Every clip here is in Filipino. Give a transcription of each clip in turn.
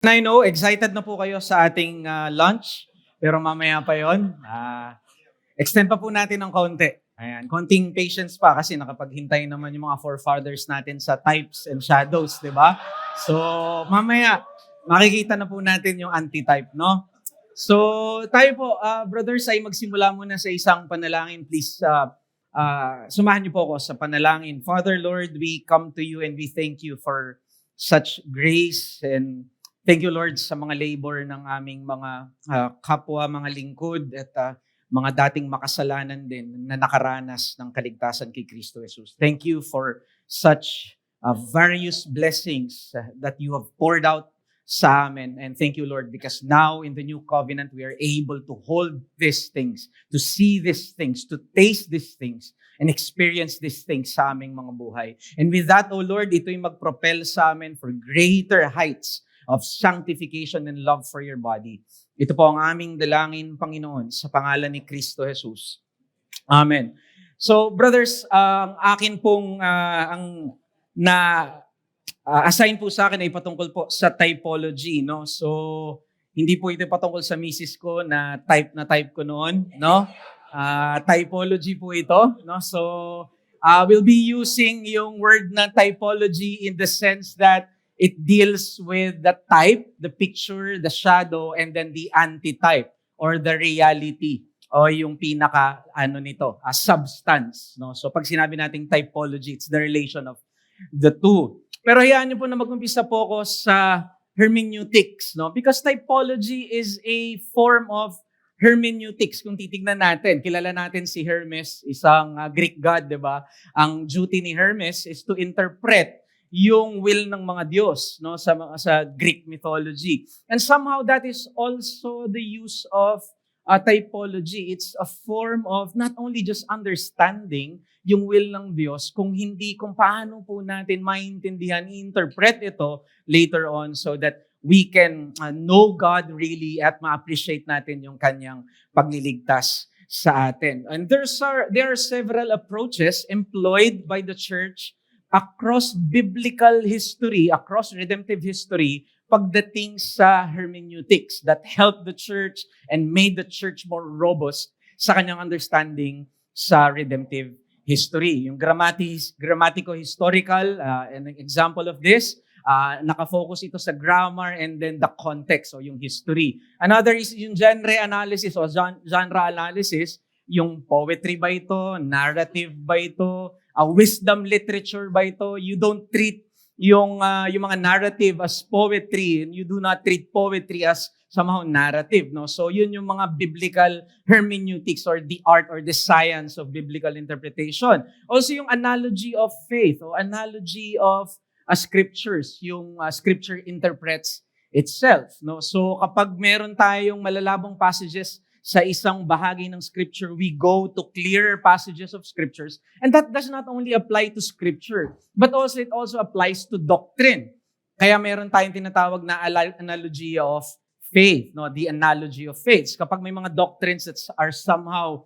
I know, excited na po kayo sa ating lunch, pero mamaya pa yon. Extend pa po natin ng konti. Ayan, konting patience pa kasi nakapaghintay naman yung mga forefathers natin sa types and shadows, di ba? So, mamaya, makikita na po natin yung anti-type, no? So, tayo po, brothers, ay magsimula muna sa isang panalangin. Please, sumahan niyo po ako sa panalangin. Father, Lord, we come to you and we thank you for such grace, and thank you, Lord, sa mga labor ng aming mga kapwa, mga lingkod, at mga dating makasalanan din na nakaranas ng kaligtasan kay Kristo Jesus. Thank you for such various blessings that you have poured out sa amin. And thank you, Lord, because now in the new covenant, we are able to hold these things, to see these things, to taste these things, and experience these things sa aming mga buhay. And with that, O Lord, ito'y magpropel sa amin for greater heights of sanctification and love for your body. Ito po ang aming dalangin, Panginoon, sa pangalan ni Kristo Jesus. Amen. So, brothers, ang akin pong ang assign po sa akin ay patungkol po sa typology, no? So, hindi po ito patungkol sa misis ko na type ko noon, no? Typology po ito, no? So, we'll be using yung word na typology in the sense that it deals with the type, the picture, the shadow, and then the antitype or the reality o yung pinaka nito, substance, no? So pag sinabi nating typology, it's the relation of the two. Pero hayaan niyo po na mag-umpisa po ako sa hermeneutics, no? Because typology is a form of hermeneutics. Kung titignan natin, kilala natin si Hermes, isang Greek god, 'di ba? Ang duty ni Hermes is to interpret yung will ng mga Diyos, no, sa Greek mythology. And somehow that is also the use of typology. It's a form of not only just understanding yung will ng Diyos, kung paano po natin maintindihan, interpret ito later on so that we can know God really at ma-appreciate natin yung kanyang pagliligtas sa atin. And there are several approaches employed by the church across biblical history, across redemptive history, pagdating sa hermeneutics that helped the church and made the church more robust sa kanyang understanding sa redemptive history. Yung grammatico-historical, an example of this, nakafocus ito sa grammar and then the context o yung history. Another is yung genre analysis o genre analysis, yung poetry ba ito, narrative ba ito, wisdom literature ba ito. You don't treat yung mga narrative as poetry, and you do not treat poetry as somehow narrative, no? So yun yung mga biblical hermeneutics or the art or the science of biblical interpretation. Also yung analogy of faith o analogy of scriptures, yung scripture interprets itself, no? So kapag meron tayong malalabong passages sa isang bahagi ng scripture, we go to clearer passages of scriptures. And that does not only apply to scripture, but also it also applies to doctrine. Kaya meron tayong tinatawag na analogy of faith, no? The analogy of faith. Kapag may mga doctrines that are somehow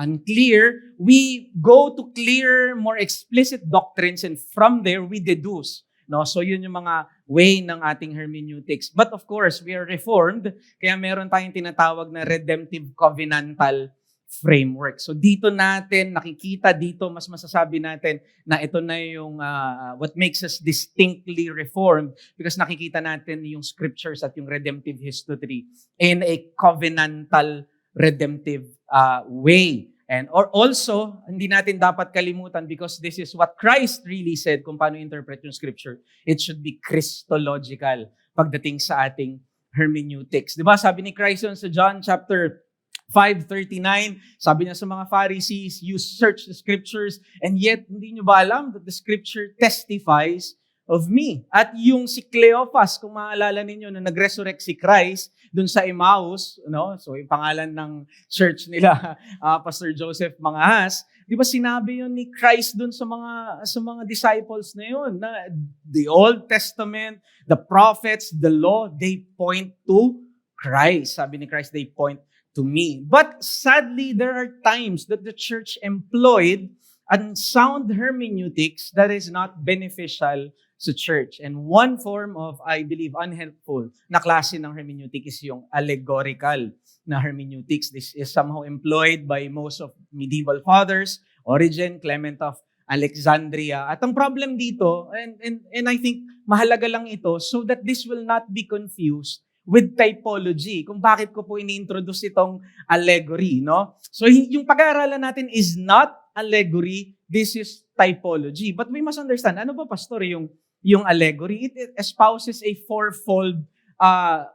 unclear, we go to clear, more explicit doctrines, and from there we deduce. No, so yun yung mga way ng ating hermeneutics. But of course, we are reformed, kaya meron tayong tinatawag na redemptive covenantal framework. So dito natin, nakikita dito, mas masasabi natin na ito na yung what makes us distinctly reformed because nakikita natin yung scriptures at yung redemptive history in a covenantal redemptive way. And or also, hindi natin dapat kalimutan because this is what Christ really said kung paano interpret yung scripture. It should be Christological pagdating sa ating hermeneutics. Di ba? Sabi ni Christ yun sa John chapter 5:39, sabi niya sa mga Pharisees, you search the scriptures and yet hindi nyo ba alam that the scripture testifies of me. At yung si Cleophas, kung maalala ninyo na nag-resurrect si Christ dun sa Emmaus, no? So yung pangalan ng church nila, Pastor Joseph Mangahas, di ba sinabi yun ni Christ dun sa mga disciples na yun, na the Old Testament, the prophets, the law, they point to Christ. Sabi ni Christ, they point to me. But sadly, there are times that the church employed unsound hermeneutics that is not beneficial sa church. And one form of, I believe, unhelpful na klase ng hermeneutic is yung allegorical na hermeneutics. This is somehow employed by most of medieval fathers, Origen, Clement of Alexandria. At ang problem dito, and I think mahalaga lang ito, so that this will not be confused with typology, kung bakit ko po ini-introduce itong allegory, no? So yung pag-aaralan natin is not allegory, this is typology. But we must understand, ano ba, Pastor, yung allegory? It espouses a fourfold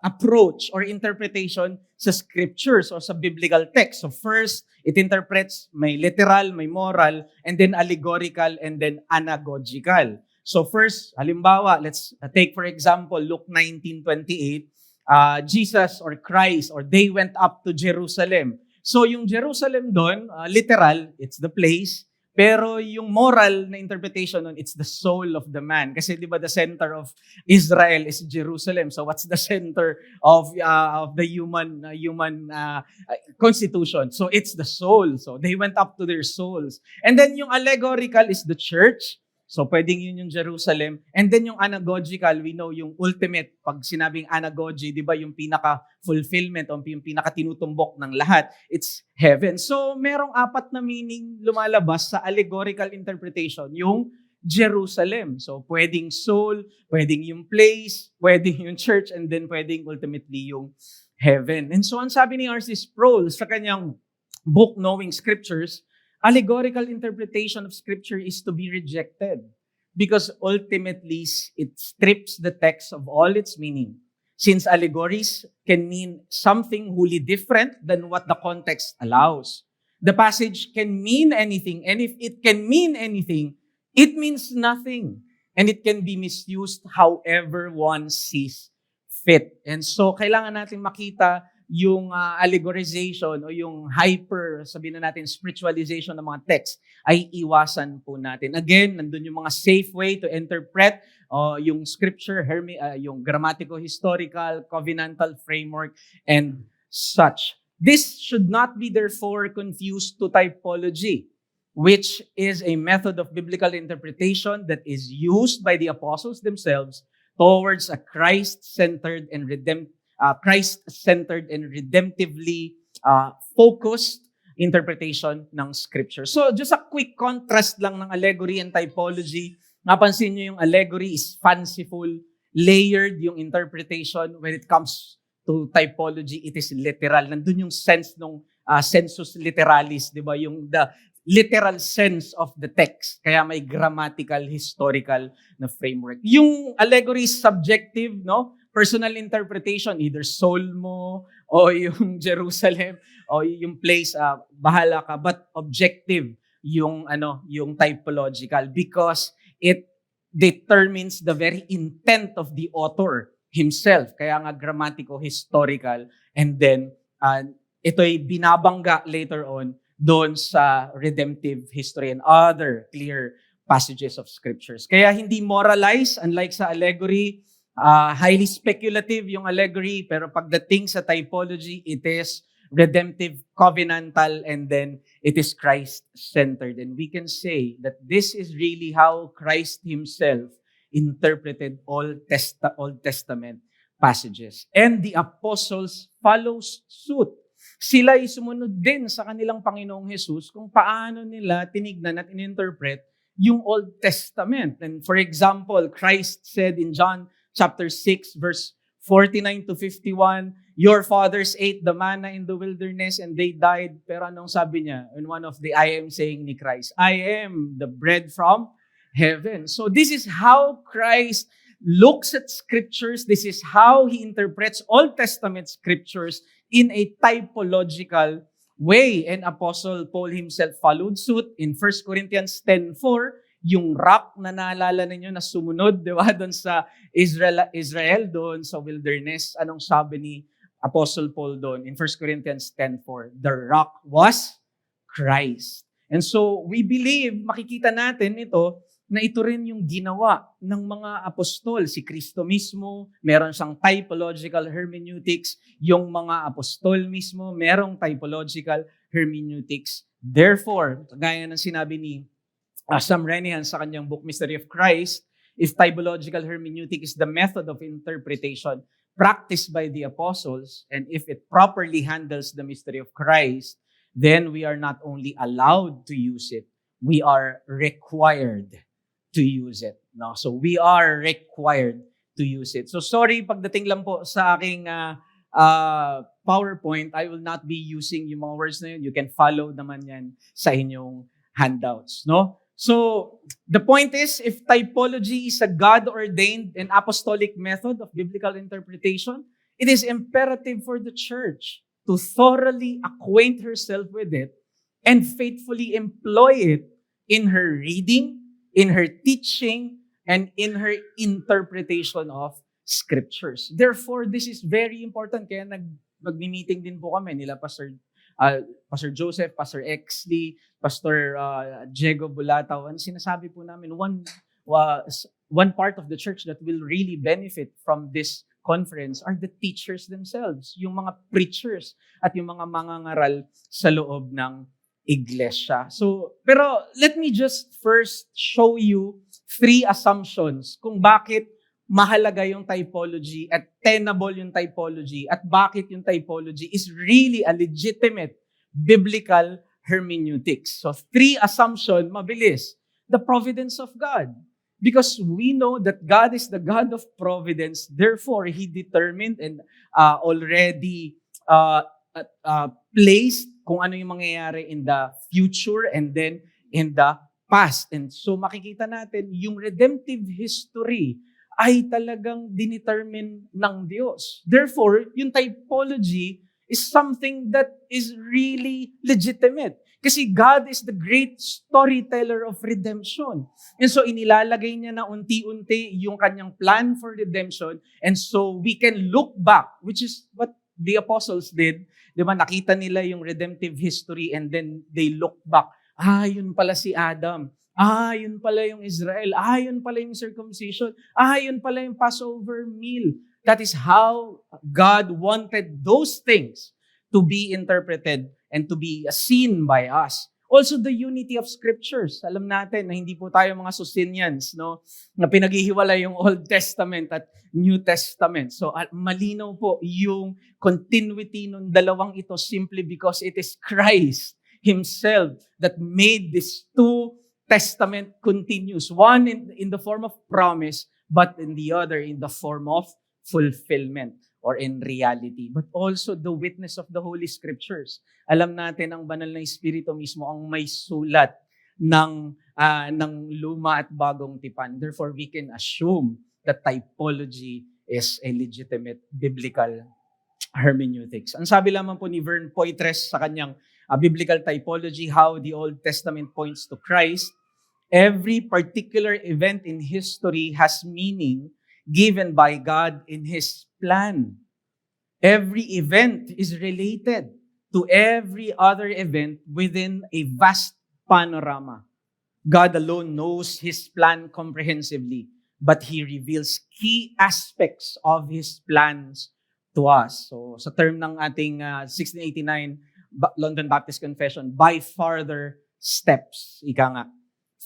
approach or interpretation sa scriptures or sa biblical text. So first, it interprets may literal, may moral, and then allegorical, and then anagogical. So first, halimbawa, let's take for example, Luke 19:28, Jesus or Christ or they went up to Jerusalem. So yung Jerusalem doon, literal, it's the place. Pero yung moral na interpretation nun, it's the soul of the man. Kasi di ba the center of Israel is Jerusalem. So what's the center of the human constitution? So it's the soul. So they went up to their souls. And then yung allegorical is the church. So pwedeng yun yung Jerusalem. And then yung anagogical, we know yung ultimate, pag sinabing anagogy, di ba yung pinaka-fulfillment o yung pinaka-tinutumbok ng lahat, it's heaven. So merong apat na meaning lumalabas sa allegorical interpretation, yung Jerusalem. So pwedeng soul, pwedeng yung place, pwedeng yung church, and then pwedeng ultimately yung heaven. And so ang sabi ni R.C. Sproul sa kanyang book, Knowing Scriptures, allegorical interpretation of Scripture is to be rejected because ultimately it strips the text of all its meaning. Since allegories can mean something wholly different than what the context allows. The passage can mean anything, and if it can mean anything, it means nothing. And it can be misused however one sees fit. And so, kailangan natin makita yung allegorization o yung sabihin na natin, spiritualization ng mga text ay iwasan po natin. Again, nandun yung mga safe way to interpret yung scripture, yung grammatico-historical, covenantal framework, and such. This should not be therefore confused to typology, which is a method of biblical interpretation that is used by the apostles themselves towards a Christ-centered and redemptively focused interpretation ng Scripture. So, just a quick contrast lang ng allegory and typology. Napansin nyo yung allegory is fanciful, layered yung interpretation. When it comes to typology, it is literal. Nandun yung sense ng sensus literalis, di ba? Yung the literal sense of the text. Kaya may grammatical, historical na framework. Yung allegory is subjective, no? Personal interpretation, either soul mo, o yung Jerusalem, o yung place, bahala ka. But objective, yung typological, because it determines the very intent of the author himself. Kaya nga grammatico-historical. And then, ito'y binabangga later on doon sa redemptive history and other clear passages of scriptures. Kaya hindi moralize, unlike sa allegory, highly speculative yung allegory, pero pagdating sa typology, it is redemptive, covenantal, and then it is Christ-centered. And we can say that this is really how Christ himself interpreted Old Testament passages. And the apostles follows suit. Sila ay sumunod din sa kanilang Panginoong Jesus kung paano nila tinignan at ininterpret yung Old Testament. And for example, Christ said in John chapter 6, verse 49 to 51, your fathers ate the manna in the wilderness and they died. Pero anong sabi niya? In one of the I am saying ni Christ, I am the bread from heaven. So this is how Christ looks at scriptures. This is how he interprets Old Testament scriptures in a typological way. And Apostle Paul himself followed suit in 1 Corinthians 10:4. Yung rock na naalala ninyo na sumunod, di ba, doon sa Israel, doon sa wilderness. Anong sabi ni Apostle Paul doon in 1 Corinthians 10:4? The rock was Christ. And so, we believe, makikita natin ito, na ito rin yung ginawa ng mga apostol. Si Kristo mismo, meron siyang typological hermeneutics. Yung mga apostol mismo, merong typological hermeneutics. Therefore, gaya ng sinabi ni Sam Renihan sa kanyang book, Mystery of Christ, if typological hermeneutic is the method of interpretation practiced by the apostles, and if it properly handles the mystery of Christ, then we are not only allowed to use it, we are required to use it. No? So we are required to use it. So sorry, pagdating lang po sa aking PowerPoint, I will not be using yung mga words na yun. You can follow naman yan sa inyong handouts. No? So the point is, if typology is a God-ordained and apostolic method of biblical interpretation, it is imperative for the church to thoroughly acquaint herself with it and faithfully employ it in her reading, in her teaching, and in her interpretation of scriptures. Therefore, this is very important. Kaya mag-meeting din po kami nila Pastor Joseph, Pastor Exley, Pastor Diego Bulataw. And sinasabi po namin, one part of the church that will really benefit from this conference are the teachers themselves, yung mga preachers at yung mga mangangaral sa loob ng iglesia. So, pero let me just first show you 3 assumptions kung bakit mahalaga yung typology at tenable yung typology at bakit yung typology is really a legitimate biblical hermeneutics. So 3 assumption, mabilis. The providence of God. Because we know that God is the God of providence, therefore He determined and already placed kung ano yung mangyayari in the future and then in the past. And so makikita natin yung redemptive history ay talagang dinetermine ng Diyos. Therefore, yung typology is something that is really legitimate. Kasi God is the great storyteller of redemption. And so inilalagay niya na unti-unti yung kanyang plan for redemption. And so we can look back, which is what the apostles did. Di ba? Nakita nila yung redemptive history and then they look back. Yun pala si Adam. Yun pala yung Israel. Yun pala yung circumcision. Yun pala yung Passover meal. That is how God wanted those things to be interpreted and to be seen by us. Also, the unity of scriptures. Alam natin na hindi po tayo mga Socinians, no? Na pinaghihiwalay yung Old Testament at New Testament. So, malinaw po yung continuity ng dalawang ito simply because it is Christ Himself that made these 2 Testament continuous. One in the form of promise, but in the other in the form of fulfillment or in reality. But also the witness of the Holy Scriptures. Alam natin ang banal na Espiritu mismo ang may sulat ng luma at bagong tipan. Therefore, we can assume that typology is a legitimate biblical hermeneutics. Ang sabi lamang po ni Vern Poitres sa kanyang biblical typology, how the Old Testament points to Christ, every particular event in history has meaning given by God in His plan. Every event is related to every other event within a vast panorama. God alone knows His plan comprehensively, but He reveals key aspects of His plans to us. So sa term ng ating 1689 London Baptist Confession, by farther steps, ika nga,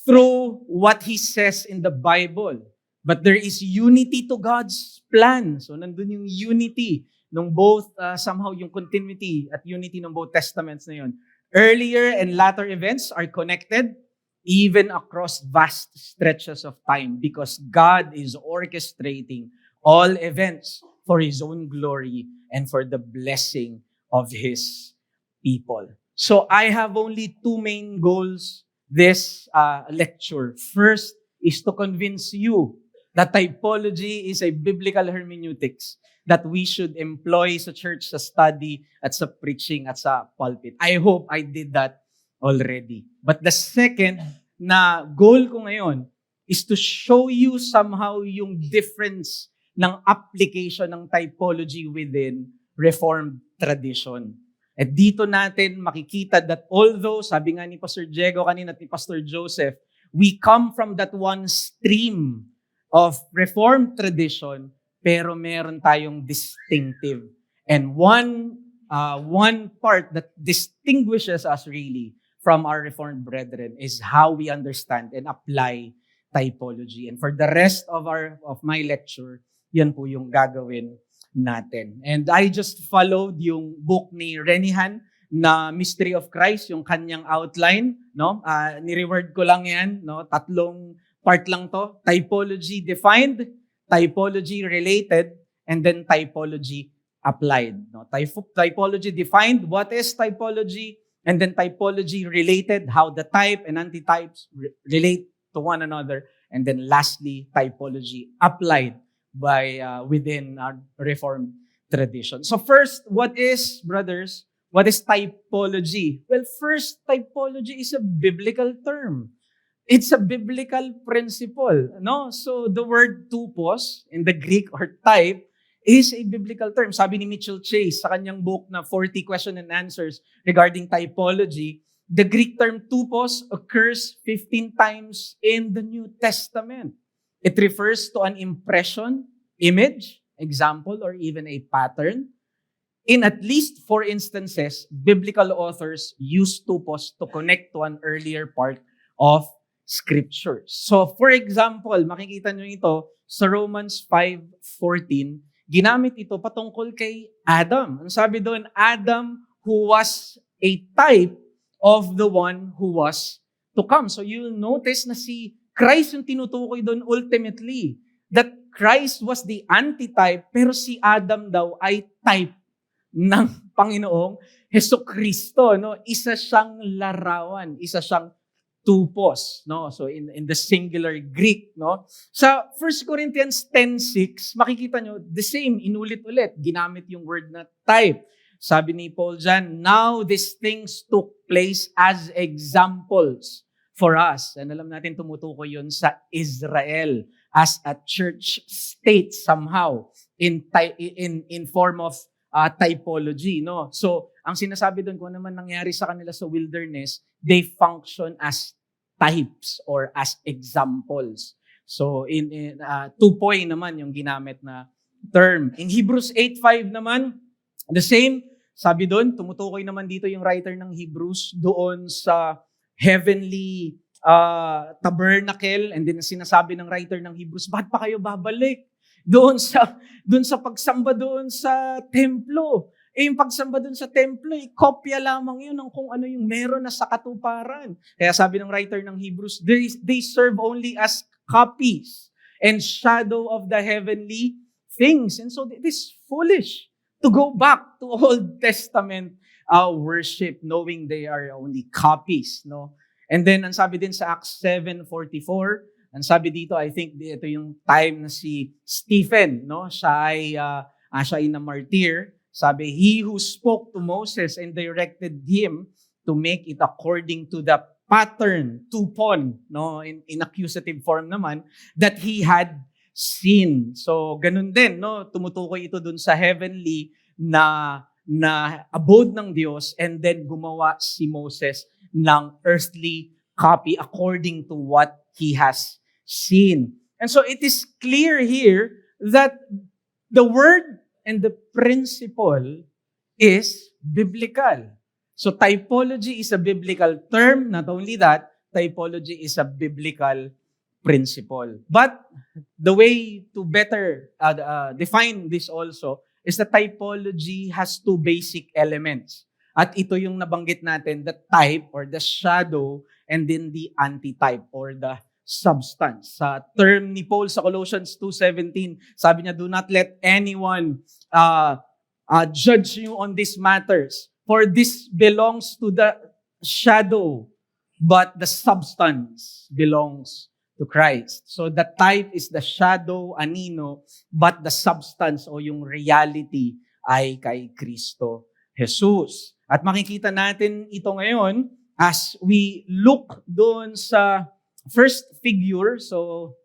through what He says in the Bible. But there is unity to God's plan. So nandun yung unity ng both, somehow yung continuity at unity ng both testaments na yun. Earlier and latter events are connected even across vast stretches of time because God is orchestrating all events for His own glory and for the blessing of His people. So I have only 2 main goals this lecture. First is to convince you that typology is a biblical hermeneutics that we should employ sa church, sa study, at sa preaching, at sa pulpit. I hope I did that already. But the second na goal ko ngayon is to show you somehow yung difference ng application ng typology within Reformed tradition. At dito natin makikita that although, sabi nga ni Pastor Diego kanina at ni Pastor Joseph, we come from that one stream of Reformed tradition, pero meron tayong distinctive. And one part that distinguishes us really from our Reformed brethren is how we understand and apply typology. And for the rest of my lecture, yan po yung gagawin natin. And I just followed yung book ni Renihan na Mystery of Christ, yung kanyang outline, no? Ni-reword ko lang yan, no? 3 part lang to. Typology defined, typology related, and then typology applied, no? Typology defined, what is typology? And then typology related, how the type and antitypes relate to one another. And then lastly, typology applied by within our Reformed tradition. So first, what is typology? Well, first, typology is a biblical term. It's a biblical principle, no? So the word tupos in the Greek or type is a biblical term. Sabi ni Mitchell Chase sa kanyang book na 40 Question and Answers regarding typology, the Greek term tupos occurs 15 times in the New Testament. It refers to an impression, image, example, or even a pattern. In at least 4 instances, biblical authors use tupos to connect to an earlier part of Scripture. So, for example, makikita nyo ito sa Romans 5:14, ginamit ito patungkol kay Adam. Ang sabi doon, Adam who was a type of the one who was to come. So, you'll notice na si Christ yung tinutukoy doon ultimately. That Christ was the antitype, pero si Adam daw ay type ng Panginoong Hesukristo, no? Isa siyang larawan, isa siyang tupos, no? So in the singular Greek, no? Sa 1 Corinthians 10:6, makikita nyo the same, inulit-ulit, ginamit yung word na type. Sabi ni Paul dyan, now these things took place as examples for us. And alam natin tumutukoy yun sa Israel as a church state somehow in form of typology, no? So, ang sinasabi doon kung naman nangyari sa kanila sa wilderness, they function as types or as examples. So, tupoy naman yung ginamit na term. In Hebrews 8:5 naman, the same, sabi doon, tumutukoy naman dito yung writer ng Hebrews doon sa heavenly tabernacle, and then sinasabi ng writer ng Hebrews, bakit pa kayo babalik? Doon sa pagsamba doon sa templo. Yung pagsamba doon sa templo, kopya lamang yun ng kung ano yung meron na sa katuparan. Kaya sabi ng writer ng Hebrews, they serve only as copies and shadow of the heavenly things. And so it is foolish to go back to Old Testament worship knowing they are only copies, no? And then, ang sabi din sa Acts 7:44, ang sabi dito, I think ito yung time na si Stephen, no? Siya ay na-martyr. Sabi, he who spoke to Moses and directed him to make it according to the pattern, tupon, no? In accusative form naman, that he had seen. So, ganun din, no? Tumutukoy ito dun sa heavenly na abode ng Diyos, and then gumawa si Moses ng earthly copy according to what he has seen. And so it is clear here that the word and the principle is biblical. So typology is a biblical term. Not only that, typology is a biblical principle. But the way to better define this also is that typology has 2 basic elements. At ito yung nabanggit natin, the type or the shadow, and then the antitype or the substance. Sa term ni Paul sa Colossians 2:17, sabi niya, do not let anyone judge you on these matters, for this belongs to the shadow, but the substance belongs to Christ. So the type is the shadow, anino, but the substance o yung reality ay kay Kristo Jesus. At makikita natin ito ngayon as we look doon sa first figure. So,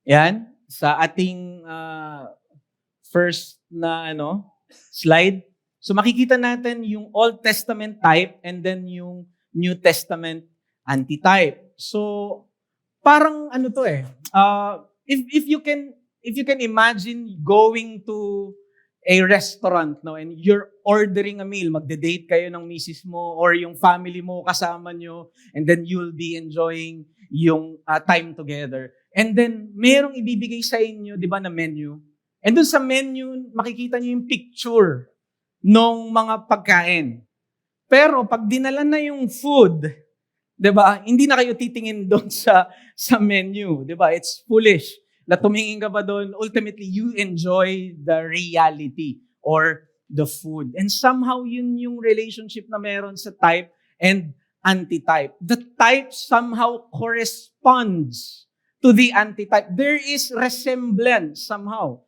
yan, sa ating first na slide. So makikita natin yung Old Testament type and then yung New Testament antitype. So, parang if you can imagine going to a restaurant, no, and you're ordering a meal, magde-date kayo ng misis mo or yung family mo kasama nyo, and then you'll be enjoying yung time together. And then, merong ibibigay sa inyo, di ba, na menu. And dun sa menu, makikita nyo yung picture ng mga pagkain. Pero pag dinala na yung food, di ba, hindi na kayo titingin doon sa menu. Di ba? It's foolish na tumingin ka ba doon. Ultimately, you enjoy the reality or the food. And somehow, yun yung relationship na meron sa type and antitype. The type somehow corresponds to the antitype. There is resemblance somehow.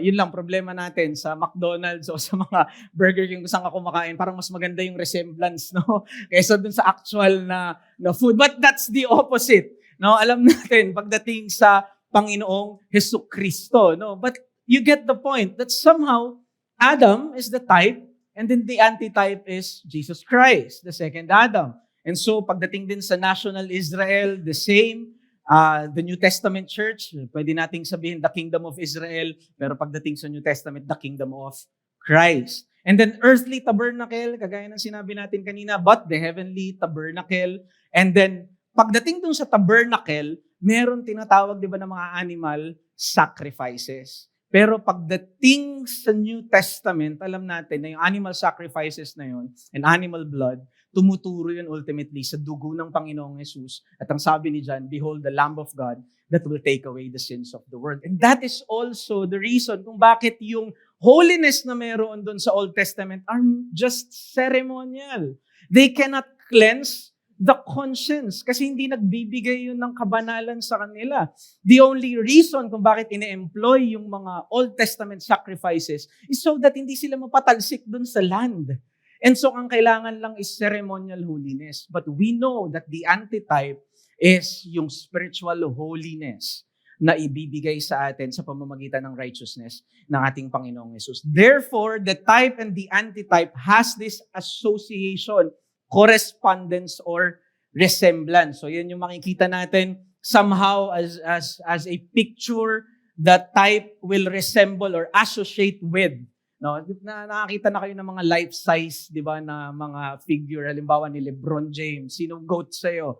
Yun lang problema natin sa McDonald's o sa mga Burger King kung saan ka kumakain, parang mas maganda yung resemblance, no? Kaysa dun sa actual na food. But that's the opposite, no? Alam natin pagdating sa Panginoong Hesukristo, no? But you get the point that somehow Adam is the type and then the antitype is Jesus Christ, the second Adam. And so pagdating din sa national Israel, the same. The New Testament church, pwede nating sabihin the kingdom of Israel, pero pagdating sa New Testament, the kingdom of Christ. And then earthly tabernacle, kagaya ng sinabi natin kanina, but the heavenly tabernacle. And then pagdating dun sa tabernacle, meron tinatawag, di ba, ng mga animal sacrifices. Pero pagdating sa New Testament, alam natin na yung animal sacrifices na yun, and animal blood, tumuturo yun ultimately sa dugo ng Panginoong Jesus. At ang sabi ni John, behold the Lamb of God that will take away the sins of the world. And that is also the reason kung bakit yung holiness na meron doon sa Old Testament are just ceremonial. They cannot cleanse the conscience kasi hindi nagbibigay yun ng kabanalan sa kanila. The only reason kung bakit ine-employ yung mga Old Testament sacrifices is so that hindi sila mapatalsik doon sa land. And so, ang kailangan lang is ceremonial holiness. But we know that the antitype is yung spiritual holiness na ibibigay sa atin sa pamamagitan ng righteousness ng ating Panginoong Jesus. Therefore, the type and the antitype has this association, correspondence, or resemblance. So, yan yung makikita natin somehow as a picture that type will resemble or associate with. No, nakakita na kayo ng mga life size, 'di ba, na mga figure, halimbawa ni LeBron James, sino GOAT sa iyo?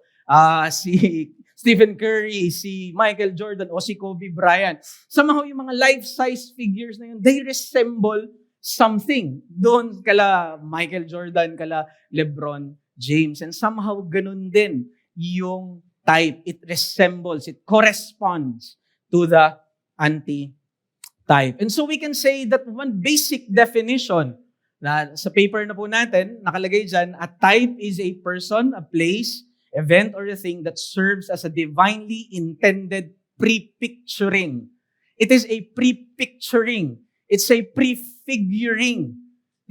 Si Stephen Curry, si Michael Jordan o si Kobe Bryant. Somehow yung mga life size figures na yun, they resemble something. Doon kala Michael Jordan, kala LeBron James, and somehow ganun din yung type. It resembles, it corresponds to the antitype. And so we can say that one basic definition na sa paper na po natin, nakalagay dyan, a type is a person, a place, event, or a thing that serves as a divinely intended pre-picturing. It is a pre-picturing. It's a prefiguring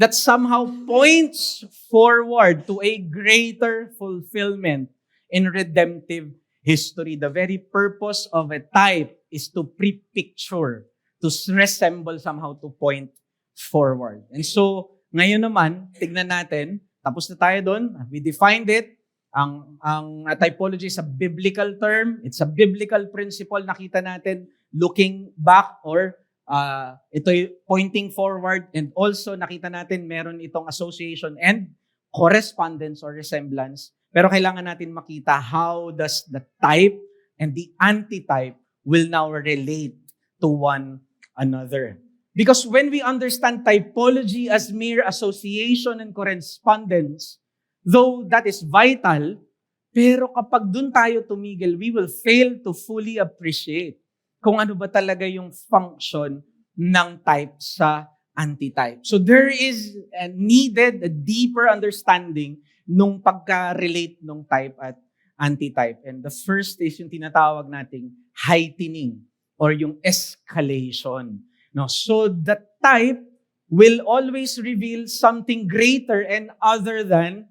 that somehow points forward to a greater fulfillment in redemptive history. The very purpose of a type is to pre-picture, to resemble somehow, to point forward. And so, ngayon naman, tignan natin, tapos na tayo doon, we defined it, ang typology is a biblical term, it's a biblical principle, nakita natin, looking back or ito'y pointing forward, and also nakita natin meron itong association and correspondence or resemblance. Pero kailangan natin makita how does the type and the antitype will now relate to one another. Because when we understand typology as mere association and correspondence, though that is vital, pero kapag dun tayo tumigil, we will fail to fully appreciate kung ano ba talaga yung function ng type sa antitype. So there is needed a deeper understanding nung pagka-relate nung type at antitype. And the first is yung tinatawag nating heightening or yung escalation. No? So the type will always reveal something greater and other than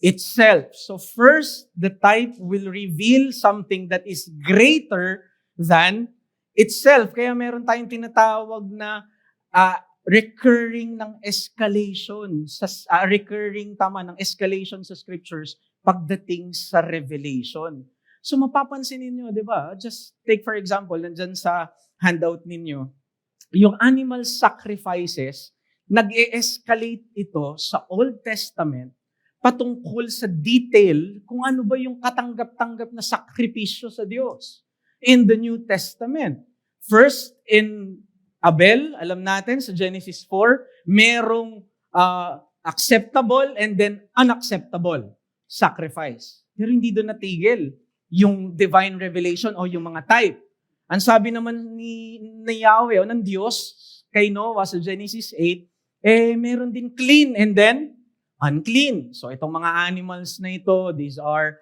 itself. So first, the type will reveal something that is greater than itself. Kaya meron tayong tinatawag na recurring ng escalation, ng escalation sa scriptures pagdating sa revelation. So mapapansin ninyo, di ba? Just take for example, nandyan sa handout ninyo, yung animal sacrifices, nag-e-escalate ito sa Old Testament patungkol sa detail kung ano ba yung katanggap-tanggap na sakripisyo sa Diyos in the New Testament. First, in Abel, alam natin sa Genesis 4, merong acceptable and then unacceptable sacrifice. Pero hindi doon natigil yung divine revelation o yung mga type. Ang sabi naman ni Yahweh o ng Diyos kay Noah sa Genesis 8, meron din clean and then unclean. So itong mga animals na ito, these are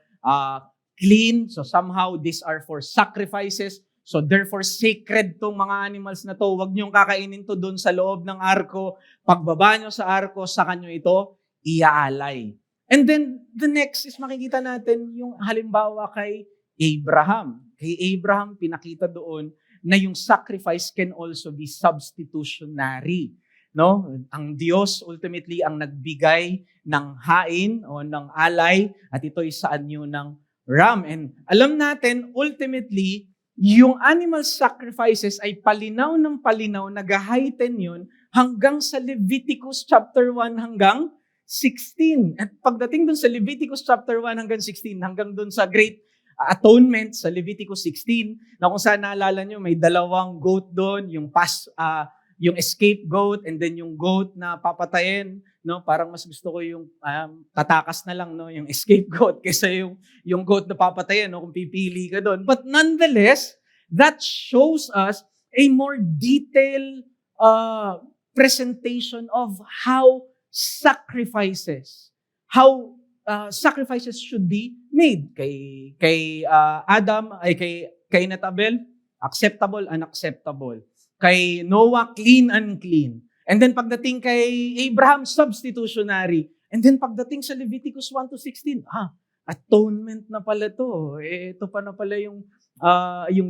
clean. So somehow these are for sacrifices. So therefore sacred tong mga animals na to. Huwag niyong kakainin to doon sa loob ng arko. Pagbaba niyo sa arko, saka niyo ito iaalay. And then the next is makikita natin yung halimbawa kay Abraham. Kay Abraham, pinakita doon na yung sacrifice can also be substitutionary. No? Ang Diyos ultimately ang nagbigay ng hain o ng alay at ito'y sa anyo ng ram. And alam natin, ultimately, yung animal sacrifices ay palinaw ng palinaw, nag-heighten yun hanggang sa Leviticus chapter 1 hanggang 16. At pagdating dun sa Leviticus chapter 1 hanggang 16, hanggang dun sa Great Atonement sa Leviticus 16, na kung saan naalala nyo, may dalawang goat doon, yung scapegoat and then yung goat na papatayin, no? Parang mas gusto ko yung tatakas na lang, no, yung scapegoat kaysa yung goat na papatayin, no, kung pipili ka doon. But nonetheless, that shows us a more detailed presentation of how sacrifices should be made. Kay Adam ay kay Cain at Abel, acceptable, unacceptable. Kay Noah, clean, unclean. And then pagdating kay Abraham, substitutionary. And then pagdating sa Leviticus 1 to 16, atonement na pala to. Ito pa na pala yung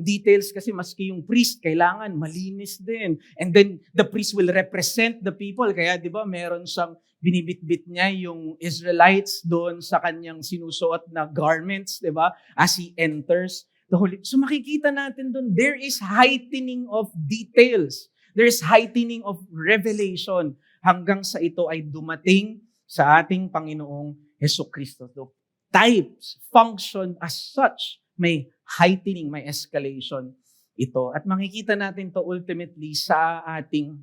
details kasi maski yung priest kailangan malinis din. And then the priest will represent the people. Kaya 'di ba, meron siyang binibitbit niya yung Israelites doon sa kanyang sinusuot na garments, 'di ba? As he enters the holy. So makikita natin doon, there is heightening of details. There is heightening of revelation hanggang sa ito ay dumating sa ating Panginoong Hesukristo. So, types, function as such, may heightening, may escalation ito. At makikita natin to ultimately sa ating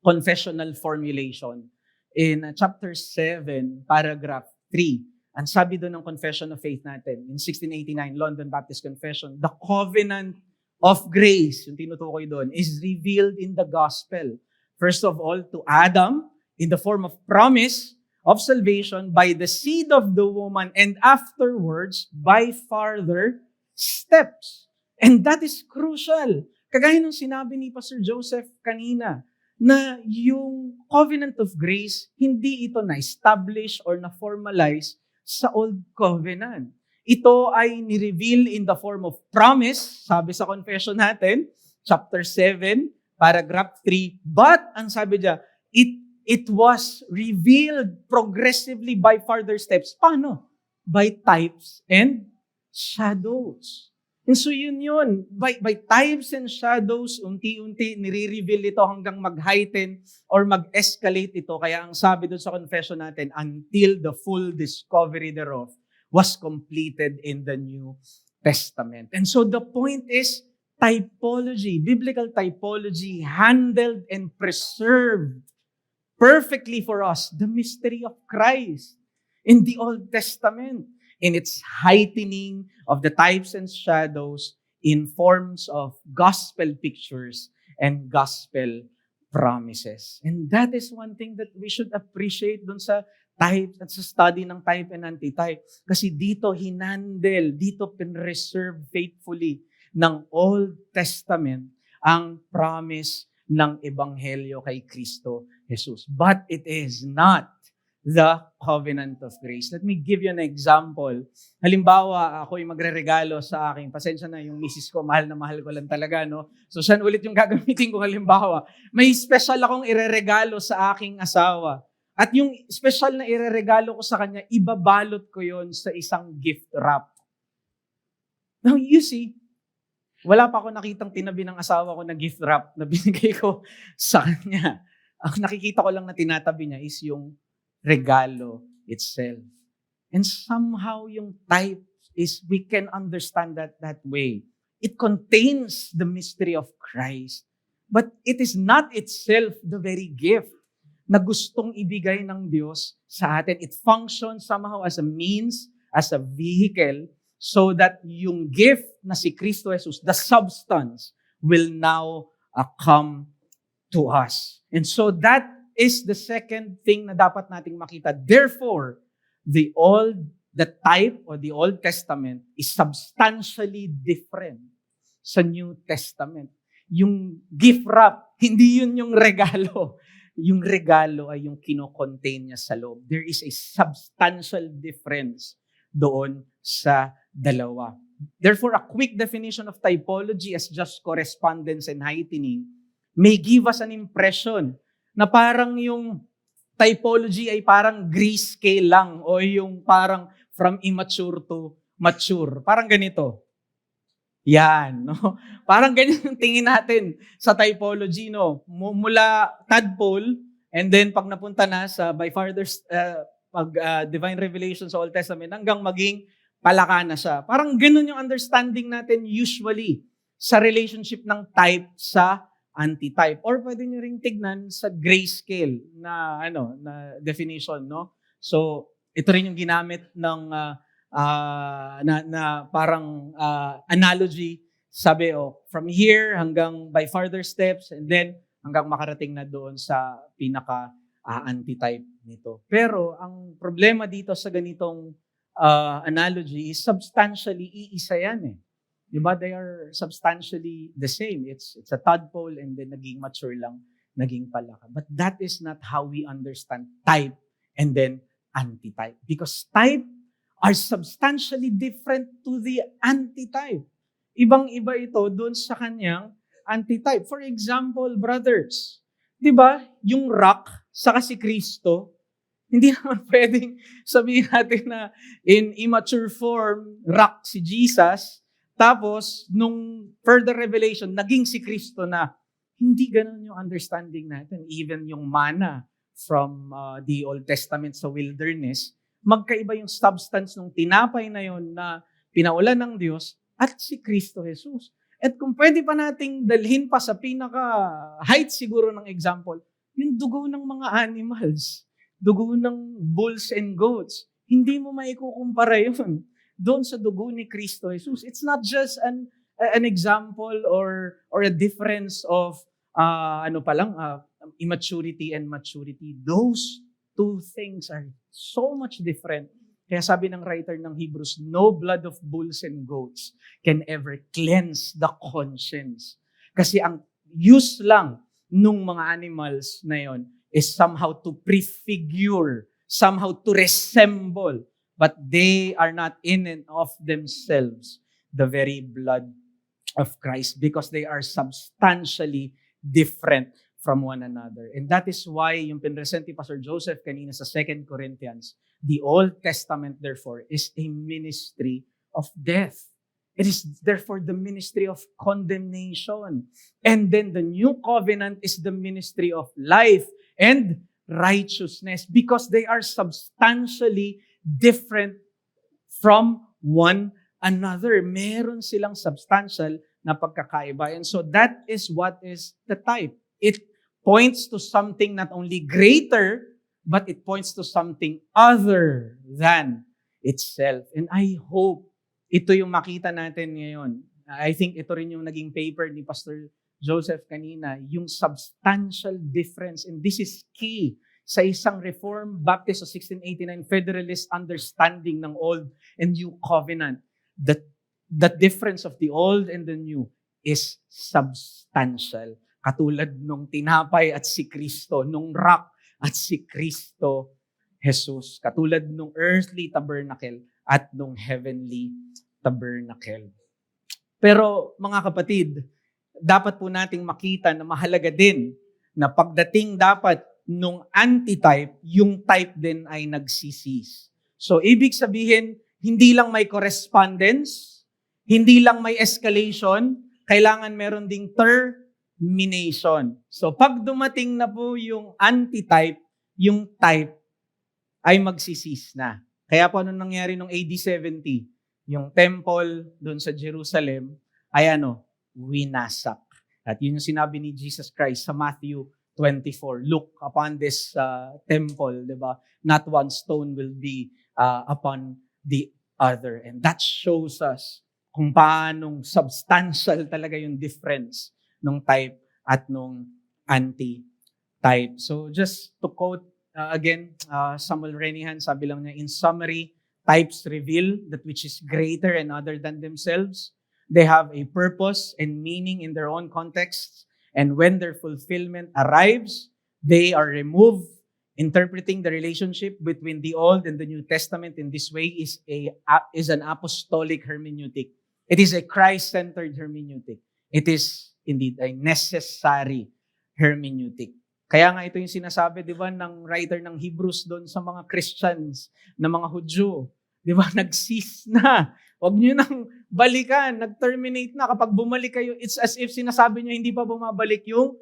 confessional formulation in chapter 7, paragraph 3. Ang sabi doon ng Confession of Faith natin, in 1689, London Baptist Confession, the covenant of grace, yung tinutukoy doon, is revealed in the gospel. First of all, to Adam, in the form of promise of salvation by the seed of the woman, and afterwards, by further steps. And that is crucial. Kagaya nung sinabi ni Pastor Joseph kanina, na yung covenant of grace, hindi ito na-establish or na-formalize sa Old Covenant. Ito ay ni-reveal in the form of promise, sabi sa confession natin, chapter 7, paragraph 3. But, ang sabi niya, it was revealed progressively by further steps. Paano? By types and shadows. And so yun. By types and shadows, unti-unti nire-reveal ito hanggang mag-heighten or mag-escalate ito. Kaya ang sabi doon sa confession natin, until the full discovery thereof was completed in the New Testament. And so the point is, typology, biblical typology, handled and preserved perfectly for us the mystery of Christ in the Old Testament, in its heightening of the types and shadows in forms of gospel pictures and gospel promises. And that is one thing that we should appreciate dun sa type at sa study ng type and antitype. Kasi dito hinandle, dito pinreserve faithfully ng Old Testament ang promise ng Ebanghelyo kay Kristo Jesus. But it is not the covenant of grace. Let me give you an example. Halimbawa, ako'y magre-regalo sa aking, pasensya na yung misis ko, mahal na mahal ko lang talaga, no? So, saan ulit yung gagamitin ko halimbawa? May special akong ireregalo sa aking asawa. At yung special na ireregalo ko sa kanya, ibabalot ko yon sa isang gift wrap. Now, you see, Wala pa ako nakitang tinabi ng asawa ko na gift wrap na binigay ko sa kanya. Ang nakikita ko lang na tinatabi niya is yung regalo itself. And somehow yung type is, we can understand that way. It contains the mystery of Christ. But it is not itself the very gift na gustong ibigay ng Diyos sa atin. It functions somehow as a means, as a vehicle, so that yung gift na si Kristo Jesus, the substance, will now come to us. And so that is the second thing na dapat nating makita. Therefore, the type or the Old Testament is substantially different sa New Testament. Yung gift wrap, hindi yun yung regalo. Yung regalo ay yung kino-contain niya sa loob. There is a substantial difference doon sa dalawa. Therefore, a quick definition of typology as just correspondence and heightening may give us an impression na parang yung typology ay parang grayscale lang o yung parang from immature to mature. Parang ganito. Yan, no? Parang ganyan yung tingin natin sa typology, no? Mula tadpole, and then pag napunta na sa by farther's divine revelation sa Old Testament, hanggang maging palaka na siya. Parang ganun yung understanding natin usually sa relationship ng type sa antitype. Or pwede nyo ring tignan sa grayscale na definition, no? So, ito rin yung ginamit ng parang analogy. Sabi, from here hanggang by further steps, and then hanggang makarating na doon sa pinaka antitype nito. Pero ang problema dito sa ganitong analogy is substantially iisa yan eh. Diba? They are substantially the same. It's a tadpole and then naging mature lang, naging palaka. But that is not how we understand type and then antitype. Because type are substantially different to the antitype. Ibang-iba ito doon sa kanyang antitype. For example, brothers, di ba, yung rock saka si Kristo, hindi naman pwedeng sabihin natin na in immature form, rock si Jesus, tapos nung further revelation, naging si Kristo na. Hindi ganun yung understanding natin. Even yung manna from the Old Testament sa wilderness, magkaiba yung substance ng tinapay na yon na pinaulan ng Diyos at si Kristo Jesus. At kung pwede pa nating dalhin pa sa pinaka-height siguro ng example, yung dugo ng mga animals, dugo ng bulls and goats, hindi mo maikukumpara yun doon sa dugo ni Kristo Jesus. It's not just an example or a difference of immaturity and maturity. Those two things are so much different. Kaya sabi ng writer ng Hebrews, no blood of bulls and goats can ever cleanse the conscience. Kasi ang use lang nung mga animals na yon is somehow to prefigure, somehow to resemble, but they are not in and of themselves the very blood of Christ because they are substantially different from one another. And that is why yung pinresent ni Pastor Joseph kanina sa 2 Corinthians, the Old Testament therefore is a ministry of death. It is therefore the ministry of condemnation. And then the new covenant is the ministry of life and righteousness because they are substantially different from one another. Meron silang substantial na pagkakaiba. And so that is what is the type. It points to something not only greater, but it points to something other than itself. And I hope ito yung makita natin ngayon. I think ito rin yung naging paper ni Pastor Joseph kanina, yung substantial difference. And this is key sa isang Reformed Baptist o 1689 Federalist understanding ng Old and New Covenant. The difference of the Old and the New is substantial. Katulad nung tinapay at si Kristo, nung rock at si Kristo Jesus. Katulad nung earthly tabernacle at nung heavenly tabernacle. Pero mga kapatid, dapat po nating makita na mahalaga din na pagdating dapat nung antitype, yung type din ay nagsisis. So, ibig sabihin, hindi lang may correspondence, hindi lang may escalation, kailangan meron ding termination. So pag dumating na po yung antitype, yung type ay magsisis na. Kaya po ano nangyari nung AD 70, yung temple doon sa Jerusalem ay winasak. At yun yung sinabi ni Jesus Christ sa Matthew 24. Look upon this temple, di ba? Not one stone will be upon the other. And that shows us kung paanong substantial talaga yung difference nung type at nung anti-type. So just to quote again, Samuel Renihan, sabi lang niya, in summary, types reveal that which is greater and other than themselves. They have a purpose and meaning in their own contexts. And when their fulfillment arrives, they are removed. Interpreting the relationship between the Old and the New Testament in this way is an apostolic hermeneutic. It is a Christ-centered hermeneutic. It is indeed a necessary hermeneutic. Kaya nga ito yung sinasabi, di ba, ng writer ng Hebrews doon sa mga Christians, na mga Hudyo. Di ba, nag-cease na. Huwag nyo nang balikan, nag-terminate na. Kapag bumalik kayo, it's as if sinasabi nyo, hindi pa bumabalik yung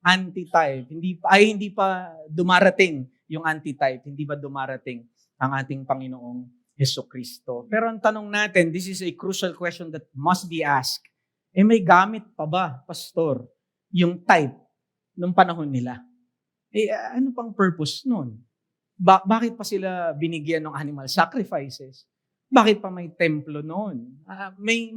antitype. Hindi pa dumarating yung antitype. Hindi ba dumarating ang ating Panginoong Hesukristo. Pero ang tanong natin, this is a crucial question that must be asked. May gamit pa ba, Pastor, yung type nung panahon nila? Ano pang purpose nun? Bakit pa sila binigyan ng animal sacrifices? Bakit pa may templo noon? May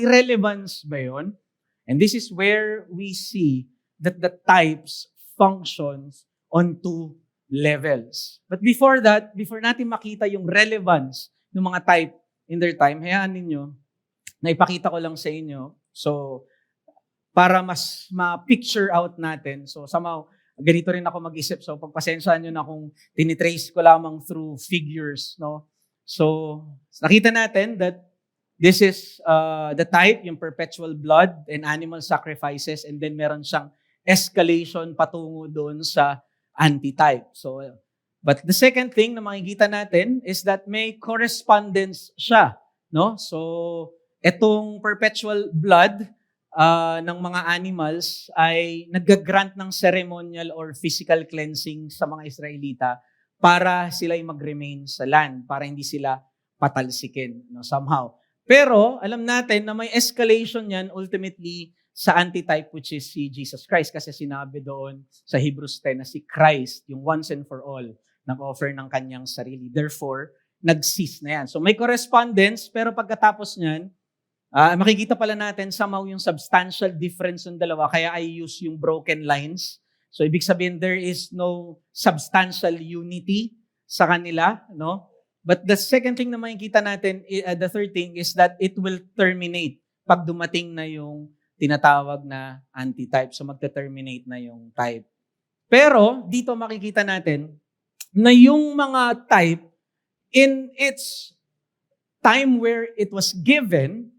relevance ba yun? And this is where we see that the types functions on two levels. But before that, before natin makita yung relevance ng mga type in their time, hayaan ninyo na ipakita ko lang sa inyo. So, para mas ma-picture out natin. So, somehow, ganito rin ako mag-isip. So, pagpasensyahan nyo na kung tinitrace ko lamang through figures, no? So, nakita natin that this is the type, yung perpetual blood and animal sacrifices, and then meron siyang escalation patungo doon sa antitype. So, but the second thing na makikita natin is that may correspondence siya, no? So, etong perpetual blood ng mga animals ay nag-grant ng ceremonial or physical cleansing sa mga Israelita para sila ay mag-remain sa land, para hindi sila patalsikin, no, somehow. Pero alam natin na may escalation yan ultimately sa antitype, which is si Jesus Christ, kasi sinabi doon sa Hebrews 10 na si Christ, yung once and for all, nag-offer ng kanyang sarili. Therefore, nag-cease na yan. So may correspondence, pero pagkatapos niyan, makikita pala natin somehow yung substantial difference ng dalawa, kaya I use yung broken lines. So ibig sabihin, there is no substantial unity sa kanila, no? But the second thing na makikita natin, the third thing is that it will terminate pag dumating na yung tinatawag na antitype. So magte-terminate na yung type. Pero dito makikita natin na yung mga type in its time where it was given,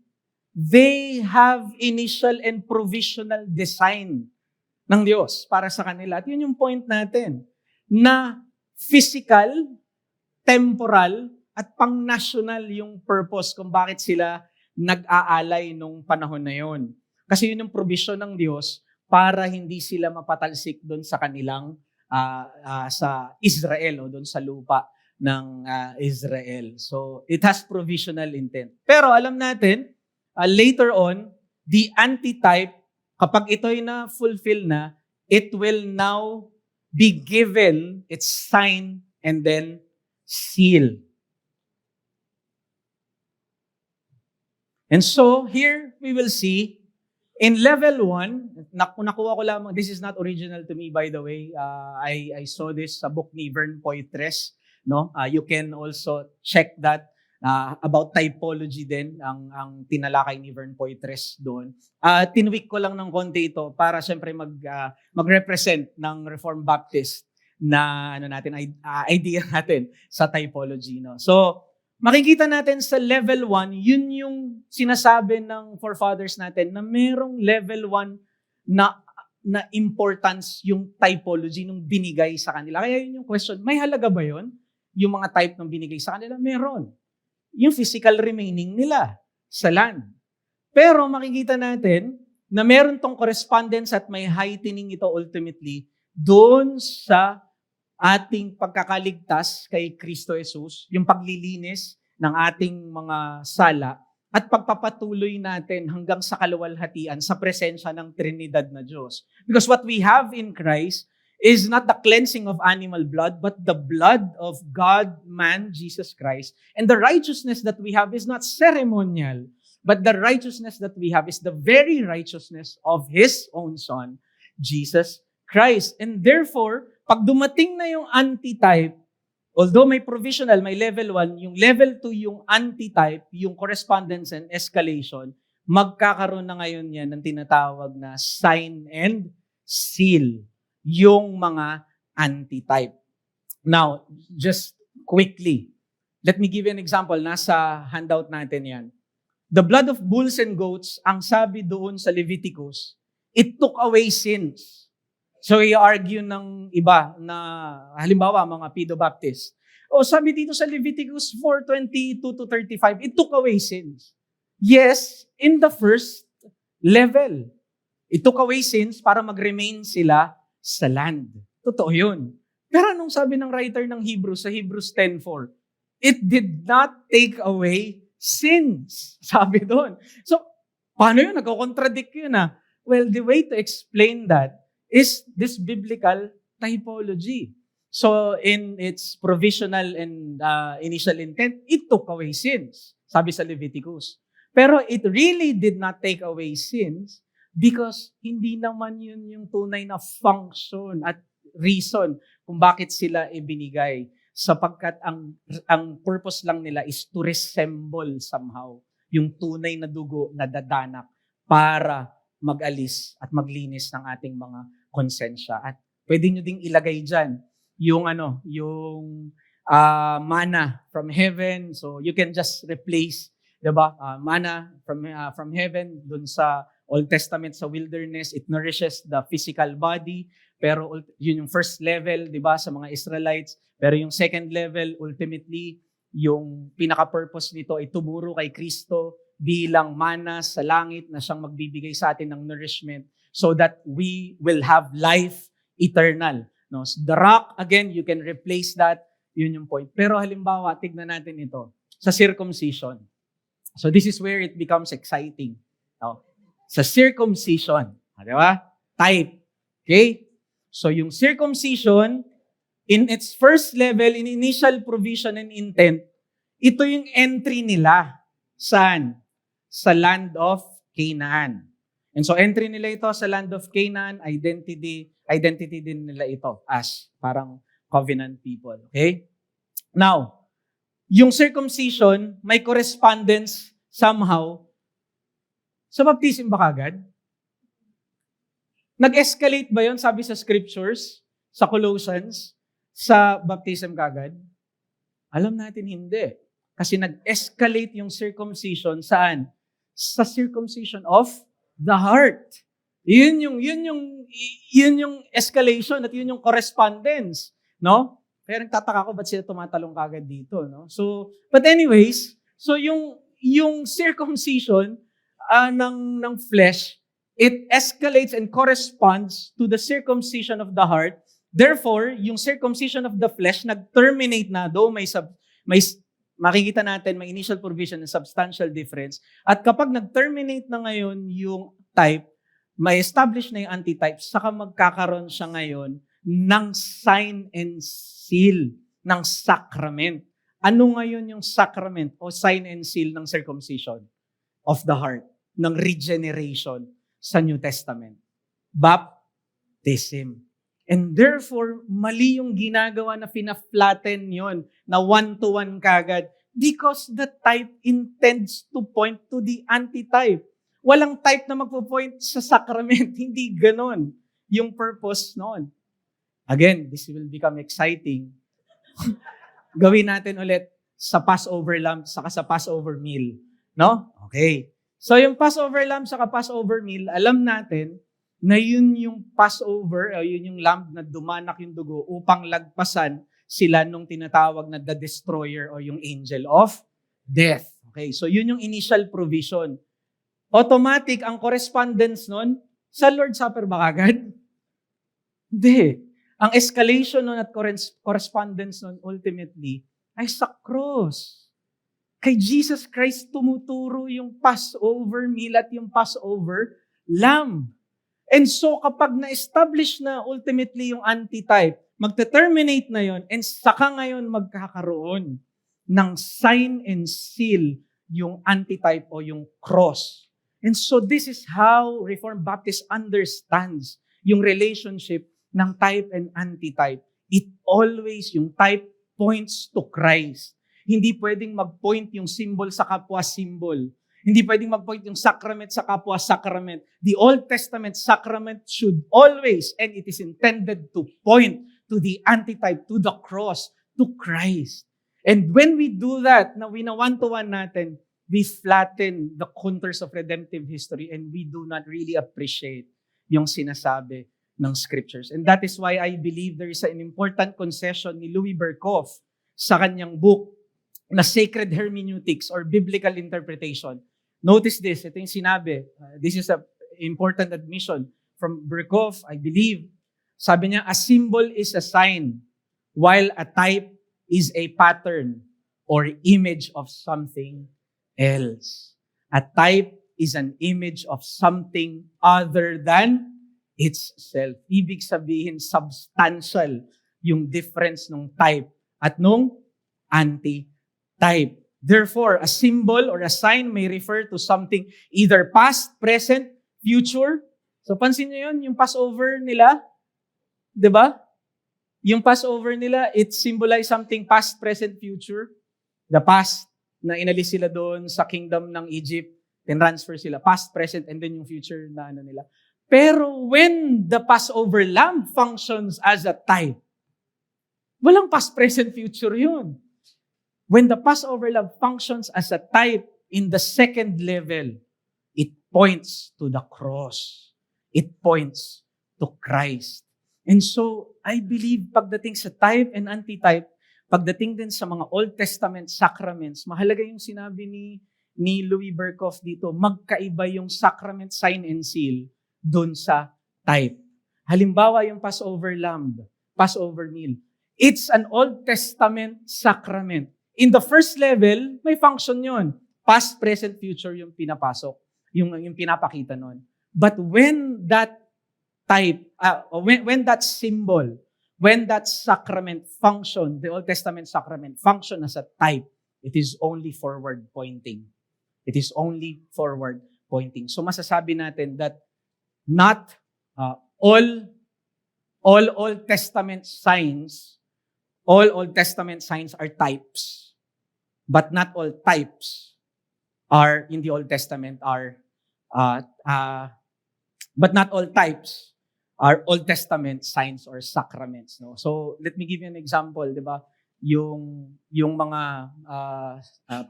they have initial and provisional design ng Diyos para sa kanila. At yun yung point natin, na physical, temporal, at pang-national yung purpose kung bakit sila nag-aalay nung panahon na yun. Kasi yun yung provision ng Diyos para hindi sila mapatalsik doon sa kanilang, sa Israel, o doon sa lupa ng Israel. So, it has provisional intent. Pero alam natin, later on, the antitype, kapag ito'y na-fulfill na, it will now be given its sign and then seal. And so, here we will see, in level 1, nakuha ko lamang, this is not original to me, by the way. I saw this sa book ni Vern Poitres. No? You can also check that. About typology din, ang tinalakay ni Vern Poitres doon. Tinweak ko lang ng konti ito para syempre mag-represent ng Reformed Baptist na idea natin sa typology. No? So, makikita natin sa level 1, yun yung sinasabi ng forefathers natin na merong level 1 na importance yung typology nung binigay sa kanila. Kaya yun yung question, may halaga ba yun? Yung mga type nung binigay sa kanila? Meron. Yung physical remaining nila sa land. Pero makikita natin na meron tong correspondence at may heightening ito ultimately doon sa ating pagkakaligtas kay Kristo Jesus, yung paglilinis ng ating mga sala at pagpapatuloy natin hanggang sa kaluwalhatian sa presensya ng Trinidad na Diyos. Because what we have in Christ is not the cleansing of animal blood, but the blood of God, man, Jesus Christ. And the righteousness that we have is not ceremonial, but the righteousness that we have is the very righteousness of His own Son, Jesus Christ. And therefore, pag dumating na yung antitype, although may provisional, may level 1, yung level 2, yung antitype, yung correspondence and escalation, magkakaroon na ngayon yan ng tinatawag na sign and seal, yung mga antitype. Now, just quickly, let me give you an example. Nasa handout natin yan. The blood of bulls and goats, ang sabi doon sa Leviticus, it took away sins. So, i-argue ng iba na, halimbawa, mga Pedo-Baptist. Sabi dito sa Leviticus 4:22-35, it took away sins. Yes, in the first level. It took away sins para mag-remain sila sa land. Totoo yun. Pero anong sabi ng writer ng Hebrews sa Hebrews 10:4? It did not take away sins. Sabi doon. So, paano yun? Nagko-contradict yun Well, the way to explain that is this biblical typology. So, in its provisional and initial intent, it took away sins. Sabi sa Leviticus. Pero it really did not take away sins because hindi naman yun yung tunay na function at reason kung bakit sila ibinigay. Sapagkat ang purpose lang nila is to resemble somehow yung tunay na dugo na dadanak para mag-alis at maglinis ng ating mga konsensya. At pwede nyo ding ilagay dyan yung manna from heaven. So you can just replace, diba? Manna from heaven dun sa Old Testament sa wilderness, it nourishes the physical body. Pero yun yung first level, diba, sa mga Israelites. Pero yung second level, ultimately, yung pinaka-purpose nito ay tumuro kay Kristo bilang mana sa langit na siyang magbibigay sa atin ng nourishment so that we will have life eternal. No? So the rock, again, you can replace that. Yun yung point. Pero halimbawa, tignan natin ito. Sa circumcision. So this is where it becomes exciting. No? Sa circumcision. Di ba? Type. Okay? So yung circumcision, in its first level, in initial provision and intent, ito yung entry nila. Saan? Sa land of Canaan. And so entry nila ito sa land of Canaan, identity din nila ito as parang covenant people. Okay? Now, yung circumcision, may correspondence somehow sa baptism ba kagad? Nag-escalate ba yon sabi sa scriptures, sa Colossians, sa baptism kagad? Alam natin hindi. Kasi nag-escalate yung circumcision saan? Sa circumcision of the heart. Yun yung escalation at yun yung correspondence, no? Kaya nagtataka ko ba't sila tumatalong kagad dito, no? So, but anyways, so yung circumcision ng flesh, it escalates and corresponds to the circumcision of the heart. Therefore, yung circumcision of the flesh nag-terminate na, though may makikita natin may initial provision and substantial difference. At kapag nag-terminate na ngayon yung type, may establish na yung antitype, saka magkakaroon siya ngayon ng sign and seal ng sacrament. Ano ngayon yung sacrament o sign and seal ng circumcision of the heart, ng regeneration sa New Testament? Baptism. And therefore, mali yung ginagawa na fina-flatten yon na one-to-one kagad because the type intends to point to the antitype. Walang type na magpo-point sa sacrament. Hindi ganon yung purpose noon. Again, this will become exciting. Gawin natin ulit sa Passover lamb saka sa Passover meal. No? Okay. So yung Passover lamb saka Passover meal, alam natin na yun yung Passover, o yun yung lamb na dumanak yung dugo upang lagpasan sila nung tinatawag na the destroyer o yung angel of death. Okay, so yun yung initial provision. automatic ang correspondence nun sa Lord's Supper ba kagad? Hindi. Ang escalation nun at correspondence nun ultimately ay sa cross. Kay Jesus Christ tumuturo yung Passover meal at yung Passover lamb. And so kapag na-establish na ultimately yung antitype, magte-terminate na yon and saka ngayon magkakaroon ng sign and seal yung antitype o yung cross. And so this is how Reformed Baptist understands yung relationship ng type and antitype. It always, yung type points to Christ. Hindi pwedeng mag-point yung symbol sa kapwa symbol. Hindi pwedeng mag-point yung sacrament sa kapwa sacrament. The Old Testament sacrament should always, and it is intended to point to the antitype, to the cross, to Christ. And when we do that, na wina-one-to-one natin, we flatten the contours of redemptive history and we do not really appreciate yung sinasabi ng scriptures. And that is why I believe there is an important concession ni Louis Berkhof sa kanyang book na Sacred Hermeneutics or Biblical Interpretation. Notice this, ito yung sinabi. This is an important admission from Berkhof, I believe. Sabi niya, a symbol is a sign, while a type is a pattern or image of something else. A type is an image of something other than itself. Ibig sabihin, substantial yung difference ng type at nung anti-type. Therefore, a symbol or a sign may refer to something either past, present, future. So pansin niyo yun, yung Passover nila, di ba? Yung Passover nila, it symbolizes something past, present, future. The past, na inalis sila doon sa kingdom ng Egypt, then transfer sila. Past, present, and then yung future na ano nila. Pero when the Passover lamb functions as a type, walang past, present, future yun. When the Passover lamb functions as a type in the second level, it points to the cross. It points to Christ. And so, I believe pagdating sa type and antitype, pagdating din sa mga Old Testament sacraments, mahalaga yung sinabi ni Louis Berkhof dito, magkaiba yung sacrament, sign, and seal dun sa type. Halimbawa, yung Passover lamb, Passover meal. It's an Old Testament sacrament. In the first level, may function yun. Past, present, future yung pinapasok, yung pinapakita nun. But when that type, when that symbol, when that sacrament function, the Old Testament sacrament function as a type, it is only forward pointing. It is only forward pointing. So masasabi natin that not all Old Testament signs are types. But not all types are in the Old Testament but not all types are Old Testament signs or sacraments. No? So let me give you an example, di ba? Yung mga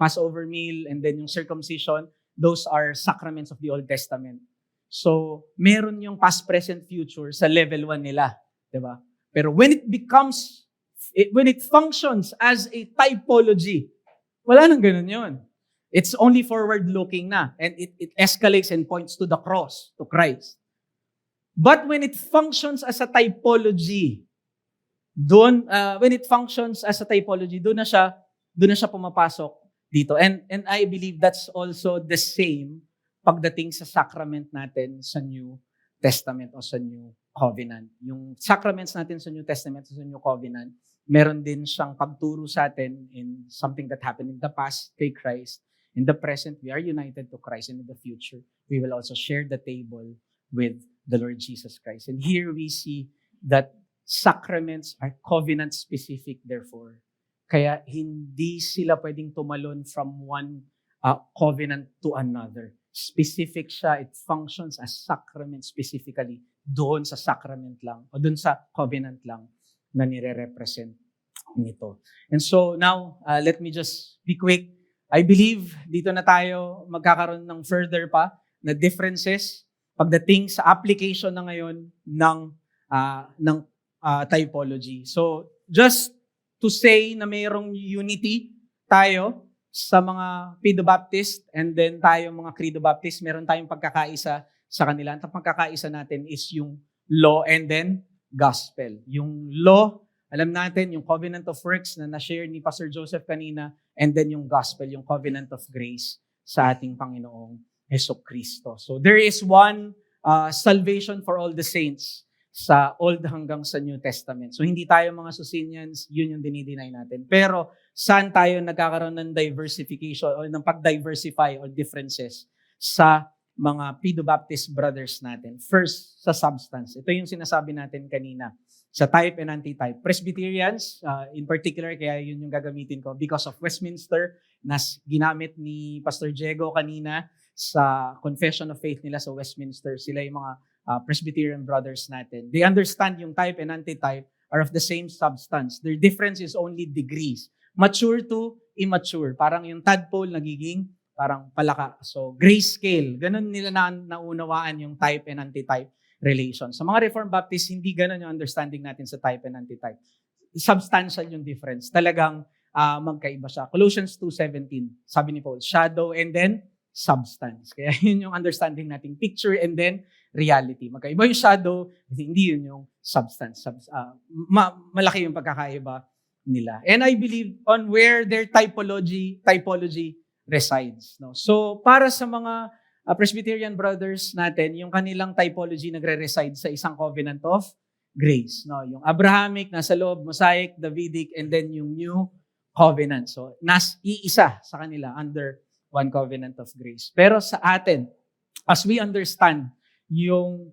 Passover meal and then yung circumcision, those are sacraments of the Old Testament. So meron yung past, present, future sa level 1 nila, di ba? Pero when it functions as a typology, wala nang ganun yun. It's only forward-looking na. And it escalates and points to the cross, to Christ. But when it functions as a typology, doon na siya pumapasok dito. And I believe that's also the same pagdating sa sacrament natin sa New Testament o sa New Covenant. Yung sacraments natin sa New Testament o sa New Covenant, meron din siyang pagturo sa atin in something that happened in the past kay Christ. In the present, we are united to Christ. And in the future, we will also share the table with the Lord Jesus Christ. And here we see that sacraments are covenant-specific, therefore. Kaya hindi sila pwedeng tumalon from one covenant to another. Specific siya. It functions as sacrament specifically doon sa sacrament lang o doon sa covenant lang na nire-represent nito. And so now, let me just be quick. I believe dito na tayo magkakaroon ng further pa na differences pagdating sa application na ngayon ng typology. So just to say na mayroong unity tayo sa mga Credo Baptist and then tayo mga Credo Baptist, meron tayong pagkakaisa sa kanila. Ang pagkakaisa natin is yung law and then gospel. Yung law, alam natin, yung covenant of works na na-share ni Pastor Joseph kanina, and then yung gospel, yung covenant of grace sa ating Panginoong Hesukristo. So there is one salvation for all the saints sa Old hanggang sa New Testament. So hindi tayo mga Socinians, yun yung dinideny natin. Pero saan tayo nagkakaroon ng diversification o ng pag-diversify o differences sa mga Pedobaptist brothers natin? First, sa substance. Ito yung sinasabi natin kanina sa type and anti-type. Presbyterians, in particular, kaya yun yung gagamitin ko because of Westminster, na ginamit ni Pastor Diego kanina sa Confession of Faith nila sa Westminster. Sila yung mga Presbyterian brothers natin. They understand yung type and anti-type are of the same substance. Their difference is only degrees. Mature to immature. Parang yung tadpole nagiging parang palaka. So, grayscale. Ganun nila naunawaan yung type and anti-type relation. Sa mga Reformed Baptists, hindi ganun yung understanding natin sa type and anti-type. Substantial yung difference. Talagang magkaiba siya. Colossians 2:17, sabi ni Paul, shadow and then substance. Kaya yun yung understanding nating picture and then reality. Magkaiba yung shadow, hindi yun yung substance. Malaki yung pagkakaiba nila. And I believe on where their typology resides. No? So, para sa mga Presbyterian brothers natin, yung kanilang typology nagre-reside sa isang covenant of grace. No? Yung Abrahamic, nasa loob, Mosaic, Davidic, and then yung New Covenant. So, iisa sa kanila under one covenant of grace. Pero sa atin, as we understand yung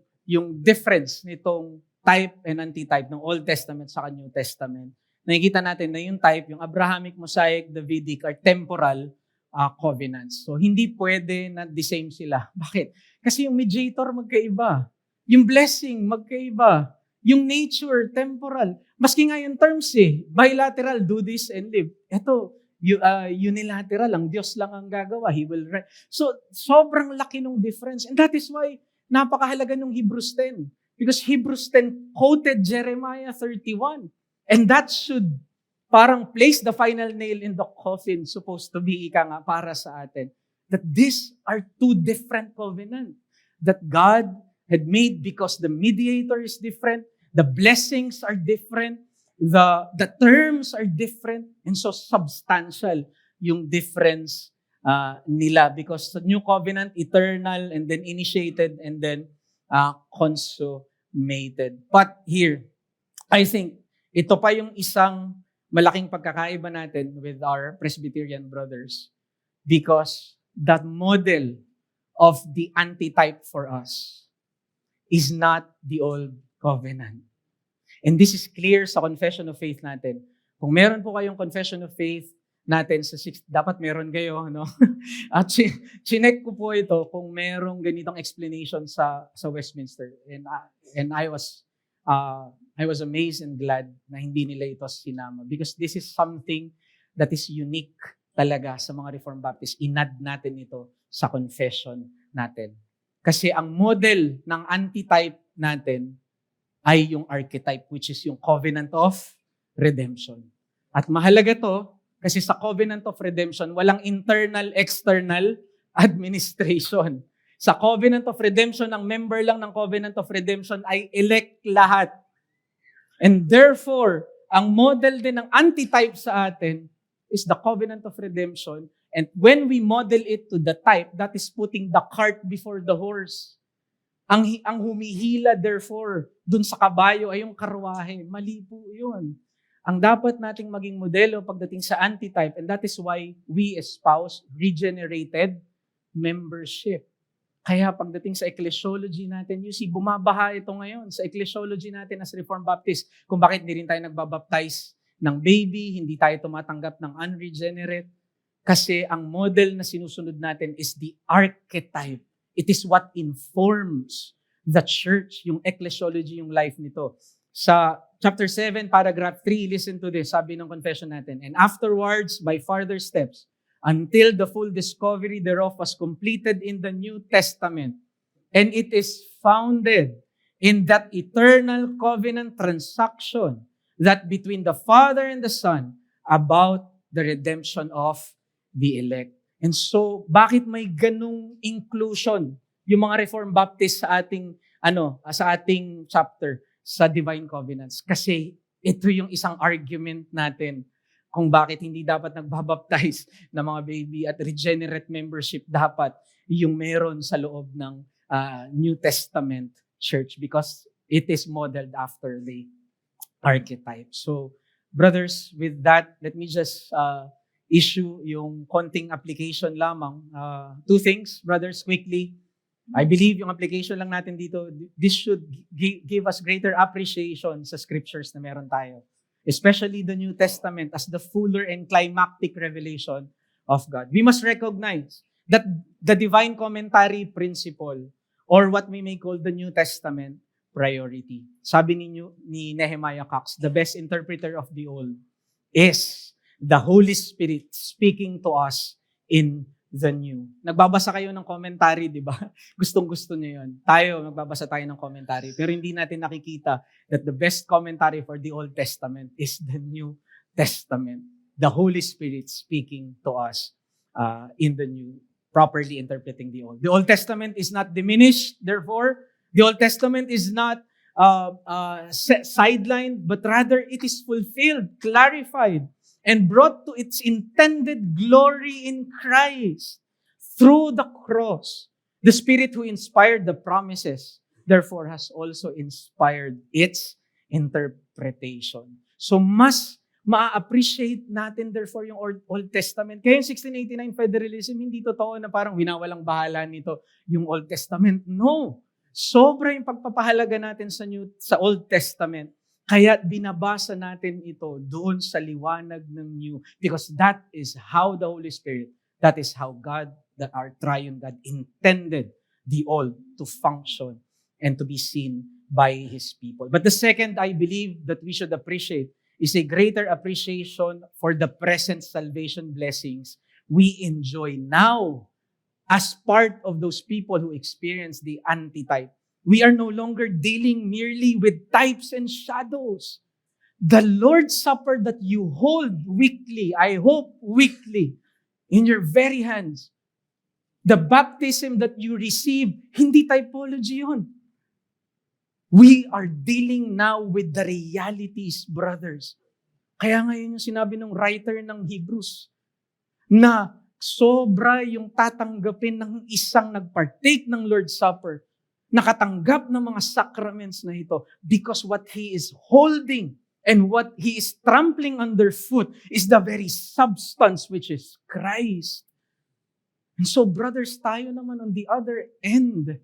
difference nitong type and anti-type ng Old Testament sa New Testament, nakikita natin na yung type, yung Abrahamic, Mosaic, Davidic are temporal covenants. So, hindi pwede na the same sila. Bakit? Kasi yung mediator magkaiba. Yung blessing magkaiba. Yung nature, temporal. Maski nga yung terms bilateral, do this and live. Ito, unilateral, ang Diyos lang ang gagawa. He will So, sobrang laki ng difference. And that is why, napakahalaga ng Hebrews 10. Because Hebrews 10 quoted Jeremiah 31. And that should parang place the final nail in the coffin, supposed to be ika nga para sa atin. That these are two different covenants that God had made because the mediator is different, the blessings are different, the terms are different, and so substantial yung difference nila because the new covenant, eternal, and then initiated, and then consummated. But here, I think, ito pa yung isang malaking pagkakaiba natin with our Presbyterian brothers because that model of the antitype for us is not the old covenant. And this is clear sa confession of faith natin. Kung meron po kayong confession of faith natin sa 6, dapat meron kayo, no? At chinek ko po ito kung merong ganitong explanation sa Westminster. And I was amazed and glad na hindi nila ito sinama because this is something that is unique talaga sa mga Reformed Baptists. Inad natin ito sa confession natin. Kasi ang model ng antitype natin ay yung archetype, which is yung covenant of redemption. At mahalaga to kasi sa covenant of redemption, walang internal, external administration. Sa covenant of redemption, ang member lang ng covenant of redemption ay elect lahat. And therefore, ang model din ng antitype sa atin is the covenant of redemption. And when we model it to the type, that is putting the cart before the horse. Ang humihila, therefore, dun sa kabayo ay yung karwahe. Mali po yun. Ang dapat nating maging modelo pagdating sa antitype, and that is why we espouse regenerated membership. Kaya pagdating sa ecclesiology natin, you see, bumabaha ito ngayon sa ecclesiology natin as Reformed Baptist. Kung bakit hindi rin tayo nagbabaptize ng baby, hindi tayo tumatanggap ng unregenerate. Kasi ang model na sinusunod natin is the archetype. It is what informs the church, yung ecclesiology, yung life nito. Sa chapter 7, paragraph 3, listen to this, sabi ng confession natin, and afterwards, by further steps, until the full discovery thereof was completed in the New Testament. And it is founded in that eternal covenant transaction that between the Father and the Son about the redemption of the elect. And so, bakit may ganung inclusion yung mga Reformed Baptist sa ating chapter sa Divine Covenants? Kasi ito yung isang argument natin kung bakit hindi dapat nagbabaptize ng mga baby at regenerate membership dapat yung meron sa loob ng New Testament church, because it is modeled after the archetype. So, brothers, with that, let me just issue yung konting application lamang. Two things, brothers, quickly. I believe yung application lang natin dito, this should give us greater appreciation sa scriptures na meron tayo. Especially the New Testament as the fuller and climactic revelation of God. We must recognize that the divine commentary principle, or what we may call the New Testament priority. Sabi ni Nehemiah Cox, the best interpreter of the old is the Holy Spirit speaking to us in the new. Nagbabasa kayo ng commentary, di ba? Gustong-gusto niyo yun. Tayo, nagbabasa tayo ng commentary. Pero hindi natin nakikita that the best commentary for the Old Testament is the New Testament. The Holy Spirit speaking to us in the new, properly interpreting the Old. The Old Testament is not diminished, therefore, the Old Testament is not sidelined, but rather it is fulfilled, clarified, and brought to its intended glory in Christ through the cross. The Spirit who inspired the promises, therefore, has also inspired its interpretation. So, mas ma-appreciate natin, therefore, yung Old Testament. Kaya yung 1689 federalism, hindi totoo na parang winawalang bahala nito yung Old Testament. No! Sobra yung pagpapahalaga natin sa Old Testament. Kaya binabasa natin ito doon sa liwanag ng New. Because that is how the Holy Spirit, that is how God, that our triune God, intended the Old to function and to be seen by His people. But the second, I believe, that we should appreciate is a greater appreciation for the present salvation blessings we enjoy now as part of those people who experience the antitype. We are no longer dealing merely with types and shadows. The Lord's Supper that you hold weekly, I hope weekly, in your very hands, the baptism that you receive, hindi typology yun. We are dealing now with the realities, brothers. Kaya ngayon yung sinabi ng writer ng Hebrews, na sobra yung tatanggapin ng isang nagpartake ng Lord's Supper, nakatanggap ng mga sacraments na ito, because what he is holding and what he is trampling underfoot is the very substance which is Christ. And so, brothers, tayo naman on the other end,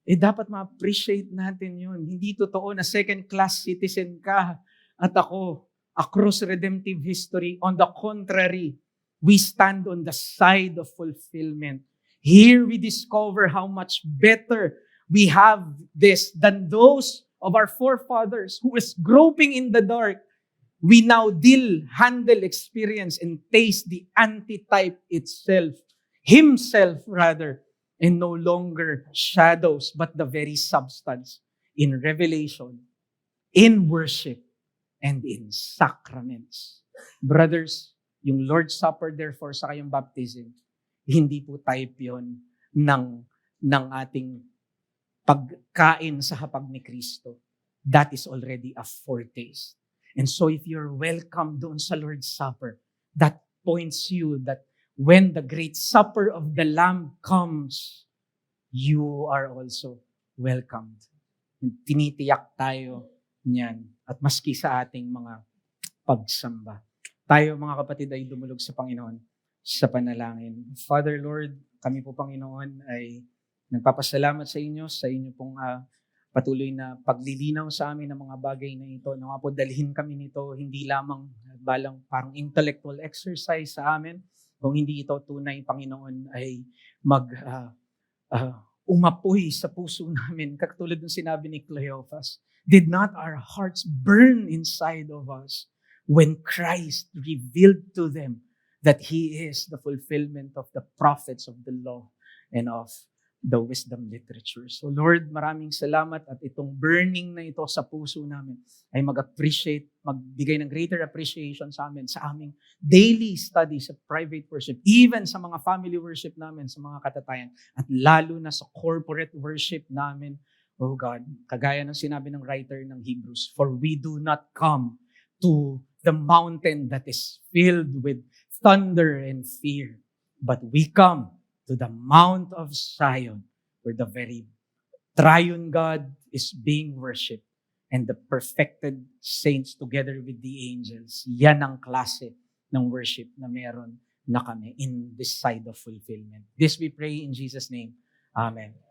dapat ma-appreciate natin yun. Hindi totoo na second-class citizen ka at ako, across redemptive history. On the contrary, we stand on the side of fulfillment. Here we discover how much better we have this than those of our forefathers who was groping in the dark. We now handle, experience, and taste the antitype itself, himself rather, and no longer shadows, but the very substance in revelation, in worship, and in sacraments. Brothers, yung Lord's Supper, therefore, sa kayong baptism, hindi po type yun ng ating pagkain sa hapag ni Kristo. That is already a foretaste. And so if you're welcome doon sa Lord's Supper, that points you that when the great supper of the Lamb comes, you are also welcomed. Tinitiyak tayo niyan. At maski sa ating mga pagsamba. Tayo mga kapatid ay dumulog sa Panginoon sa panalangin. Father Lord, kami po Panginoon ay nagpapasalamat sa inyo pong patuloy na paglilinaw sa amin ng mga bagay na ito. Na nga po dalhin kami nito hindi lamang balang parang intellectual exercise sa amin, kung hindi ito tunay, Panginoon, ay umapoy sa puso namin. Katulad ng sinabi ni Cleophas, did not our hearts burn inside of us when Christ revealed to them that He is the fulfillment of the prophets of the law and of the wisdom literature. So Lord, maraming salamat at itong burning na ito sa puso namin ay mag-appreciate, magbigay ng greater appreciation sa amin, sa aming daily study sa private worship, even sa mga family worship namin, sa mga katatayan, at lalo na sa corporate worship namin, oh God, kagaya ng sinabi ng writer ng Hebrews, for we do not come to the mountain that is filled with thunder and fear, but we come to the Mount of Zion, where the very triune God is being worshipped and the perfected saints together with the angels. Yan ang klase ng worship na meron na kami in this side of fulfillment. This we pray in Jesus' name. Amen.